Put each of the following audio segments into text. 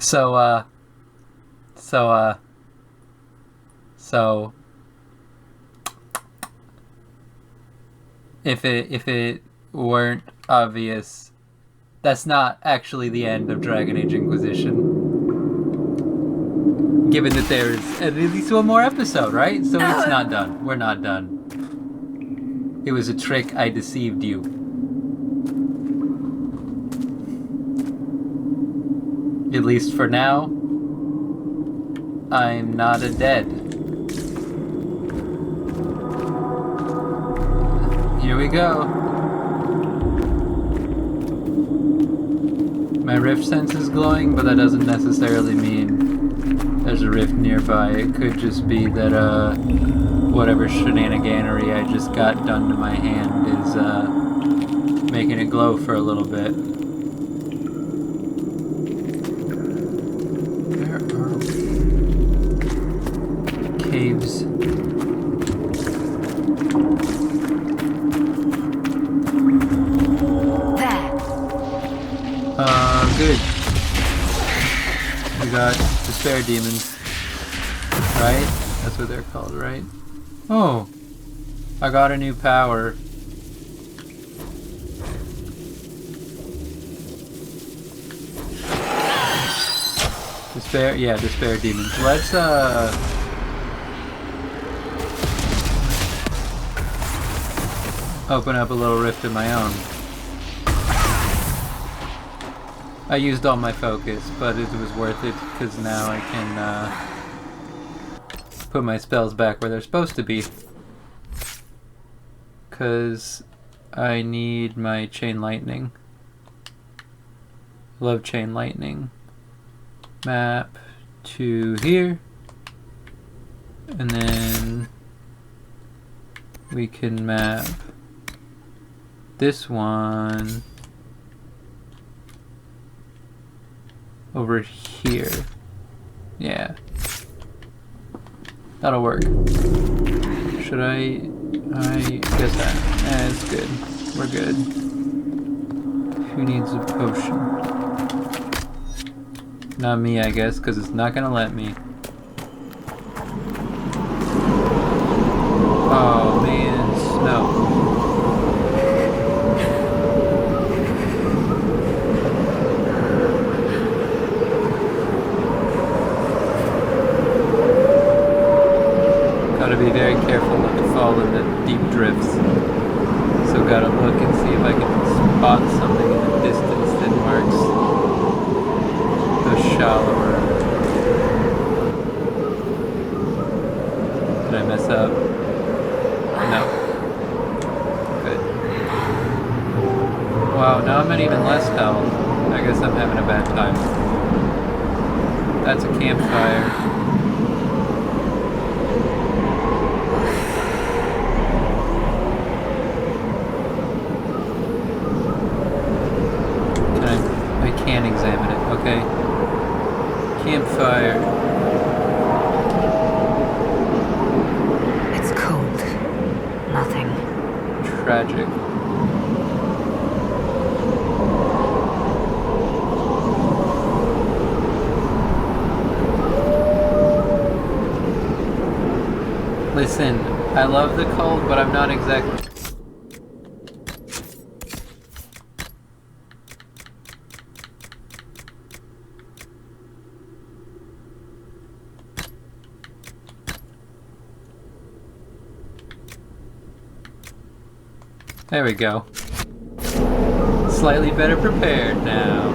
So, uh, so, uh, so, if it weren't obvious, that's not actually the end of Dragon Age Inquisition. Given that there's at least one more episode, right? So it's not done. We're not done. It was a trick. I deceived you. At least for now, I'm not a dead. Here we go. My rift sense is glowing, but that doesn't necessarily mean there's a rift nearby. It could just be that whatever shenaniganery I just got done to my hand is making it glow for a little bit. Where are we? Caves. Good. We got despair demons. Right? That's what they're called, right? Oh! I got a new power. Despair? Yeah, despair demons. Let's, open up a little rift of my own. I used all my focus, but it was worth it because now I can put my spells back where they're supposed to be. Because I need my chain lightning. Love chain lightning. Map to here. And then we can map this one over here. Yeah. That'll work. Should I guess that. It's good. We're good. Who needs a potion? Not me, I guess, because it's not gonna let me. Oh man, snow. Gotta be very careful not to fall into deep drifts. So gotta look and see if I can spot something in the distance that marks the shallower. Did I mess up? No. Good. Wow, now I'm at even less health. I guess I'm having a bad time. That's a campfire. Can examine it, okay? Campfire. It's cold. Nothing. Tragic. Listen, I love the cold, but I'm not exactly... There we go. Slightly better prepared now.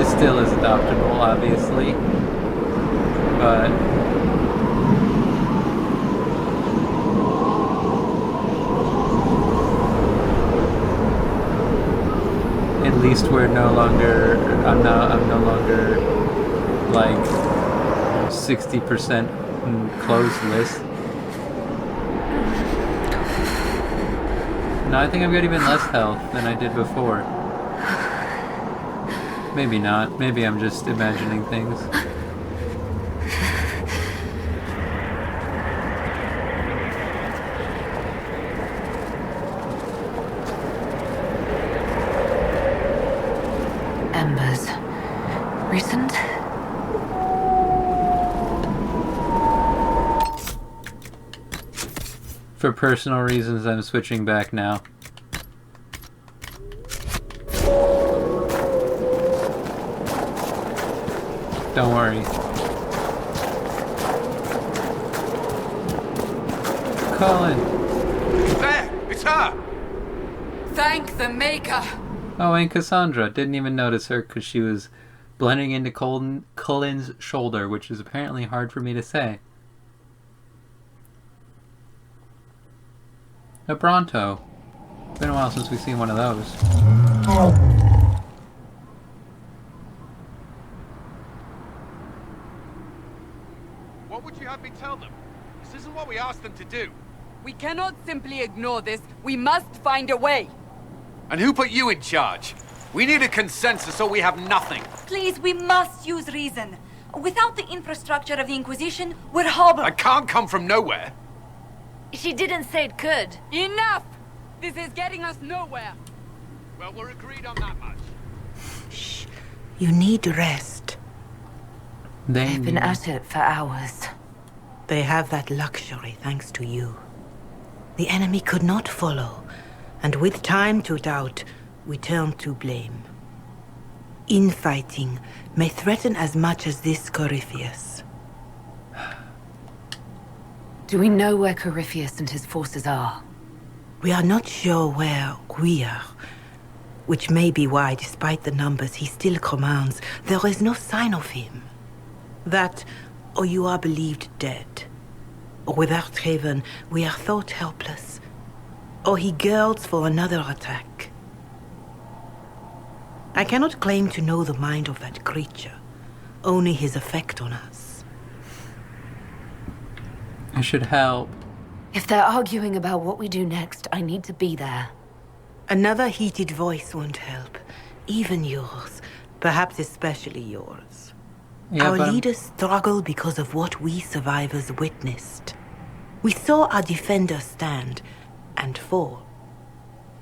It still isn't optimal, obviously, but at least we're no longer. I'm no longer like 60% closed list. No, I think I've got even less health than I did before. Maybe not. Maybe I'm just imagining things. Recent? For personal reasons, I'm switching back now. Don't worry. Colin! There! It's her! Thank the Maker! Oh, and Cassandra. Didn't even notice her because she was blending into Colin's shoulder, which is apparently hard for me to say. A Bronto. Been a while since we've seen one of those. What would you have me tell them? This isn't what we asked them to do. We cannot simply ignore this. We must find a way. And who put you in charge? We need a consensus or we have nothing. Please, we must use reason. Without the infrastructure of the Inquisition, we're hobbled. I can't come from nowhere. She didn't say it could. Enough! This is getting us nowhere. Well, we're agreed on that much. Shh. You need rest. They've been at it for hours. They have that luxury thanks to you. The enemy could not follow, and with time to doubt, we turn to blame. Infighting may threaten as much as this Corypheus. Do we know where Corypheus and his forces are? We are not sure where we are, which may be why, despite the numbers he still commands, there is no sign of him. That, or you are believed dead. Or without Haven, we are thought helpless. Or he girds for another attack. I cannot claim to know the mind of that creature, only his effect on us. I should help. If they're arguing about what we do next, I need to be there. Another heated voice won't help. Even yours. Perhaps especially yours. Yeah, Our but leaders struggle because of what we survivors witnessed. We saw our defender stand and fall.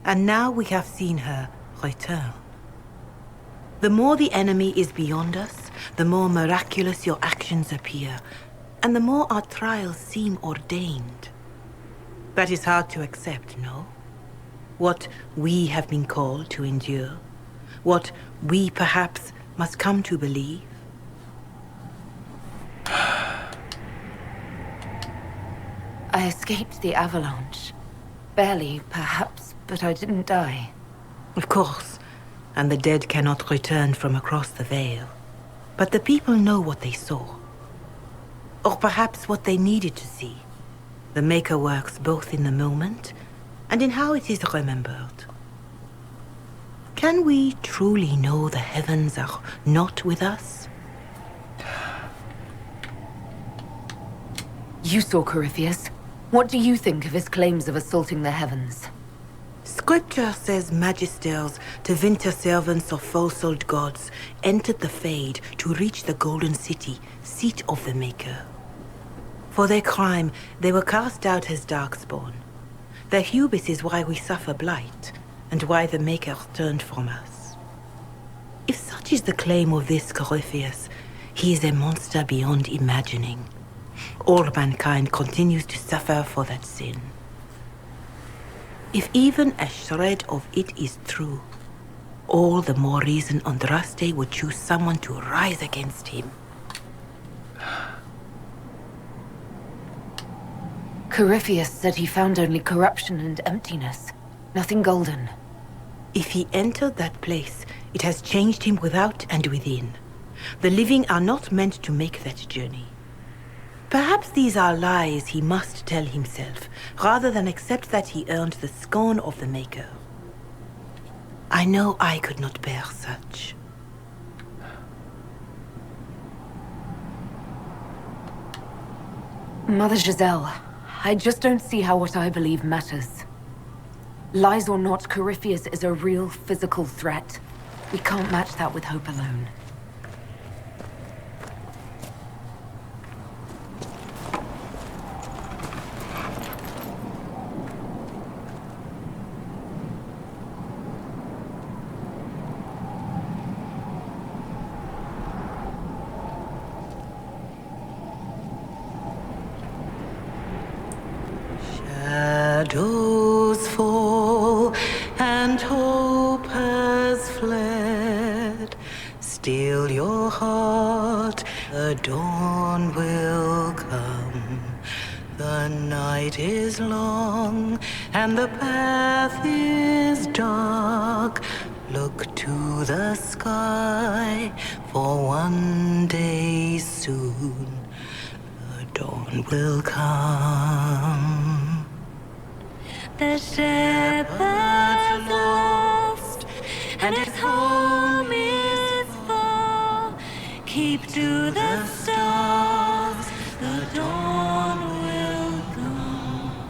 And now we have seen her return. The more the enemy is beyond us, the more miraculous your actions appear, and the more our trials seem ordained. That is hard to accept, no? What we have been called to endure, what we perhaps must come to believe. I escaped the avalanche. Barely, perhaps, but I didn't die. Of course, and the dead cannot return from across the veil. But the people know what they saw. Or perhaps what they needed to see. The Maker works both in the moment and in how it is remembered. Can we truly know the heavens are not with us? You saw Corypheus. What do you think of his claims of assaulting the heavens? Scripture says magisters, divinity servants of false-souled gods, entered the Fade to reach the Golden City, seat of the Maker. For their crime, they were cast out as darkspawn. Their hubris is why we suffer blight, and why the Maker turned from us. If such is the claim of this Corypheus, he is a monster beyond imagining. All mankind continues to suffer for that sin. If even a shred of it is true, all the more reason Andraste would choose someone to rise against him. Corypheus said he found only corruption and emptiness. Nothing golden. If he entered that place, it has changed him without and within. The living are not meant to make that journey. Perhaps these are lies he must tell himself, rather than accept that he earned the scorn of the Maker. I know I could not bear such. Mother Giselle, I just don't see how what I believe matters. Lies or not, Corypheus is a real physical threat. We can't match that with hope alone. dawn will come. The night is long and the path is dark. Look to the sky, for one day soon the dawn will come. The shepherd's lost and his home is far. Keep to the stars, the dawn will come.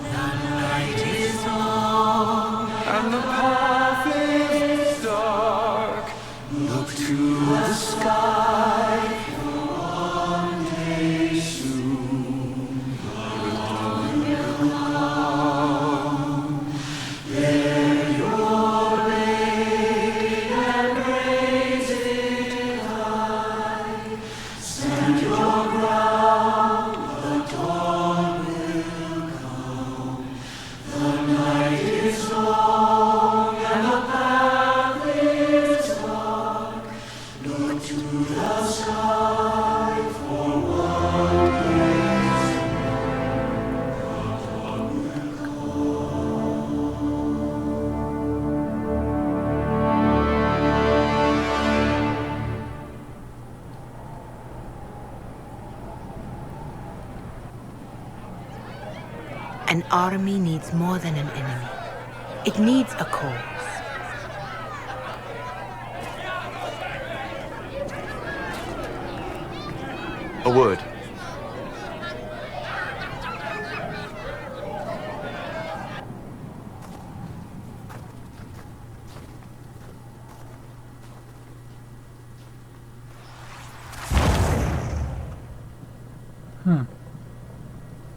The night is long and the path is dark. Look to the sky, for one day soon the dawn will come. Bear your blade and raise it high. Stand your ground, the dawn will come. The night is long and the path is dark. Look to the sky, for one day soon the dawn will An army needs more than an enemy. It needs a cause. A word.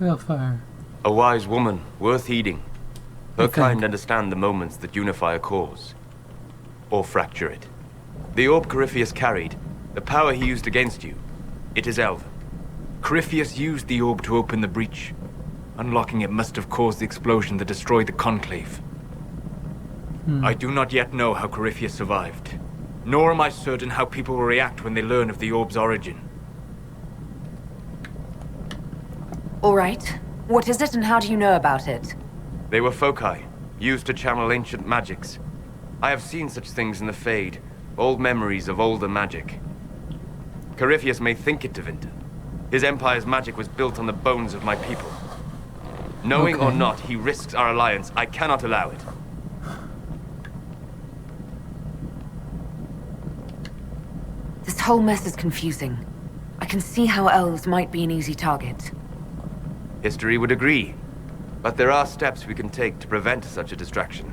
Balefire. A wise woman, worth heeding. Her You think? kind understand the moments that unify a cause. Or fracture it. The orb Corypheus carried, the power he used against you, it is elven. Corypheus used the orb to open the breach. Unlocking it must have caused the explosion that destroyed the Conclave. I do not yet know how Corypheus survived. Nor am I certain how people will react when they learn of the orb's origin. All right. What is it and how do you know about it? They were foci, used to channel ancient magics. I have seen such things in the Fade, old memories of older magic. Corypheus may think it Tevinter. His empire's magic was built on the bones of my people. Knowing or Okay. not, he risks our alliance. I cannot allow it. This whole mess is confusing. I can see how elves might be an easy target. History would agree. But there are steps we can take to prevent such a distraction.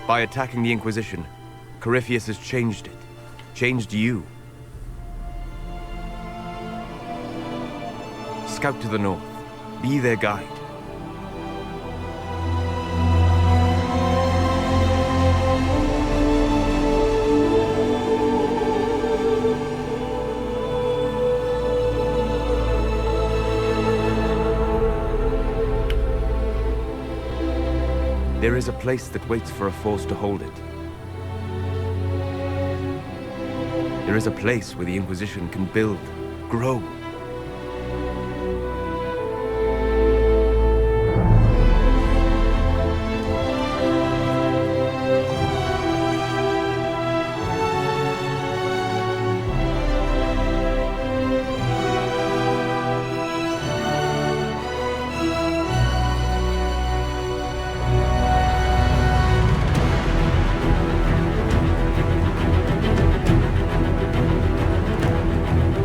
By attacking the Inquisition, Corypheus has changed it. Changed you. Scout to the north. Be their guide. There is a place that waits for a force to hold it. There is a place where the Inquisition can build, grow.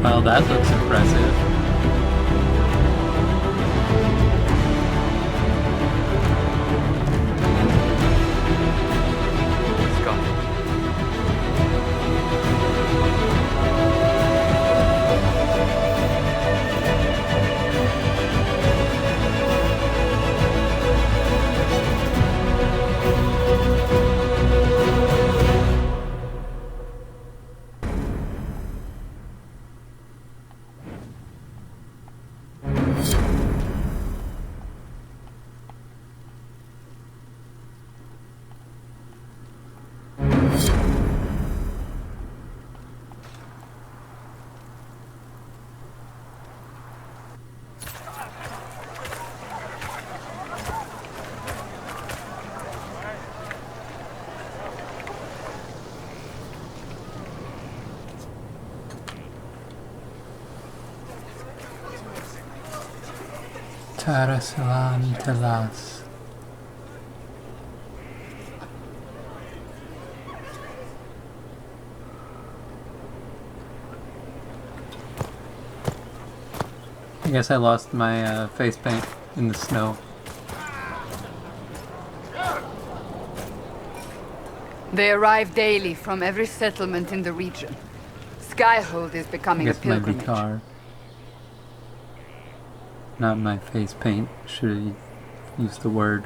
Well, that looks impressive. Tarasalan Telas. I guess I lost my face paint in the snow. They arrive daily from every settlement in the region. Skyhold is I becoming a guess my pilgrimage. car. Not my face paint. Should have used the word.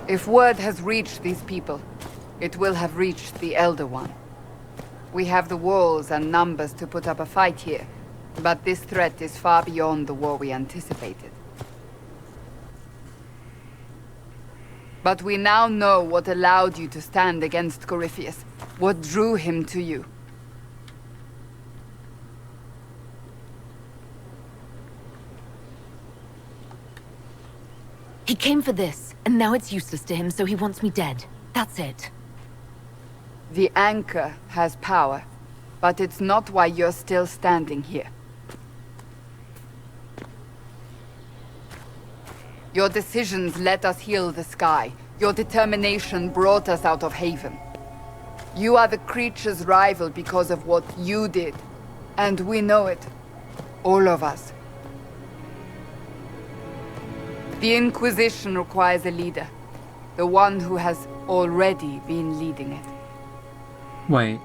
If word has reached these people, it will have reached the Elder One. We have the walls and numbers to put up a fight here, but this threat is far beyond the war we anticipated. But we now know what allowed you to stand against Corypheus, what drew him to you. He came for this, and now it's useless to him, so he wants me dead. That's it. The anchor has power, but it's not why you're still standing here. Your decisions let us heal the sky. Your determination brought us out of Haven. You are the creature's rival because of what you did. And we know it. All of us. The Inquisition requires a leader. The one who has already been leading it. Wait.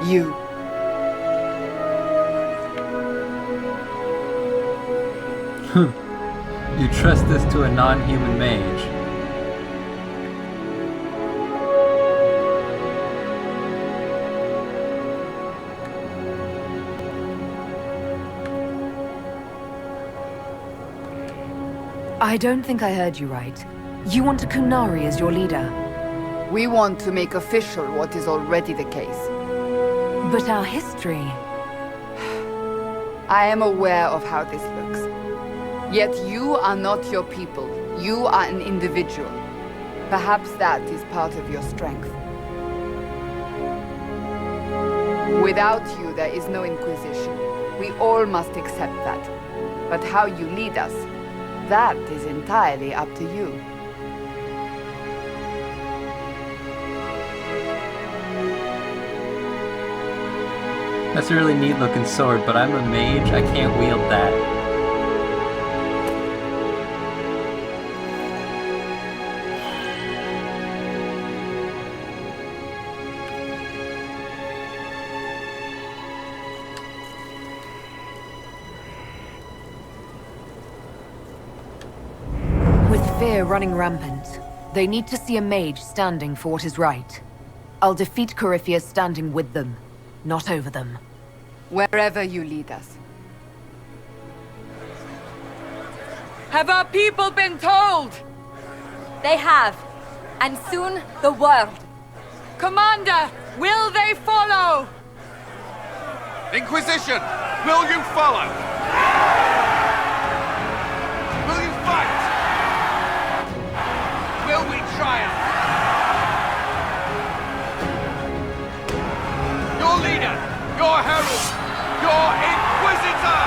You. You trust this to a non-human mage. I don't think I heard you right. You want a Kunari as your leader? We want to make official what is already the case. But our history... I am aware of how this looks. Yet you are not your people. You are an individual. Perhaps that is part of your strength. Without you, there is no Inquisition. We all must accept that. But how you lead us, that is entirely up to you. That's a really neat looking sword, but I'm a mage, I can't wield that. With fear running rampant, they need to see a mage standing for what is right. I'll defeat Corypheus standing with them, not over them. Wherever you lead us. Have our people been told? They have. And soon, the world. Commander, will they follow? Inquisition, will you follow? Will you fight? Will we triumph? Your leader, your herald, your Inquisitor!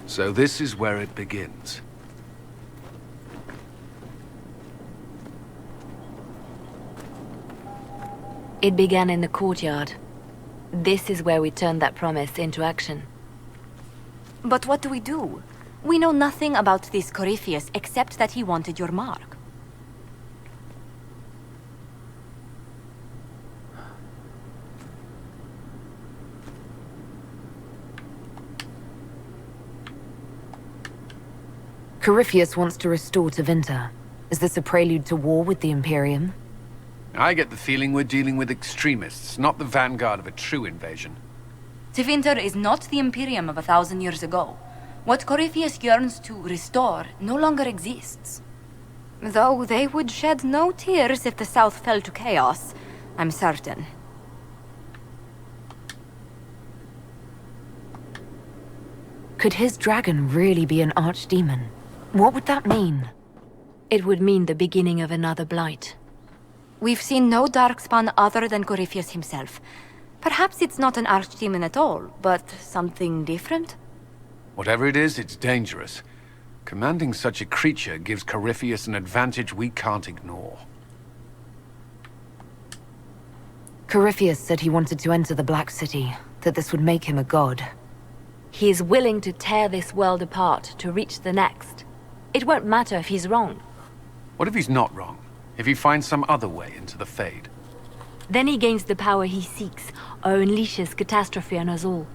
So this is where it begins. It began in the courtyard. This is where we turned that promise into action. But what do we do? We know nothing about this Corypheus except that he wanted your mark. Corypheus wants to restore Tevinter. Is this a prelude to war with the Imperium? I get the feeling we're dealing with extremists, not the vanguard of a true invasion. Tevinter is not the Imperium of 1,000 years ago. What Corypheus yearns to restore no longer exists. Though they would shed no tears if the South fell to chaos, I'm certain. Could his dragon really be an archdemon? What would that mean? It would mean the beginning of another blight. We've seen no darkspawn other than Corypheus himself. Perhaps it's not an archdemon at all, but something different? Whatever it is, it's dangerous. Commanding such a creature gives Corypheus an advantage we can't ignore. Corypheus said he wanted to enter the Black City, that this would make him a god. He is willing to tear this world apart to reach the next. It won't matter if he's wrong. What if he's not wrong? If he finds some other way into the Fade? Then he gains the power he seeks, or unleashes catastrophe on us all.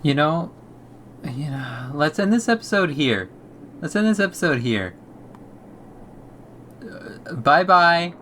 You know, let's end this episode here. Bye-bye.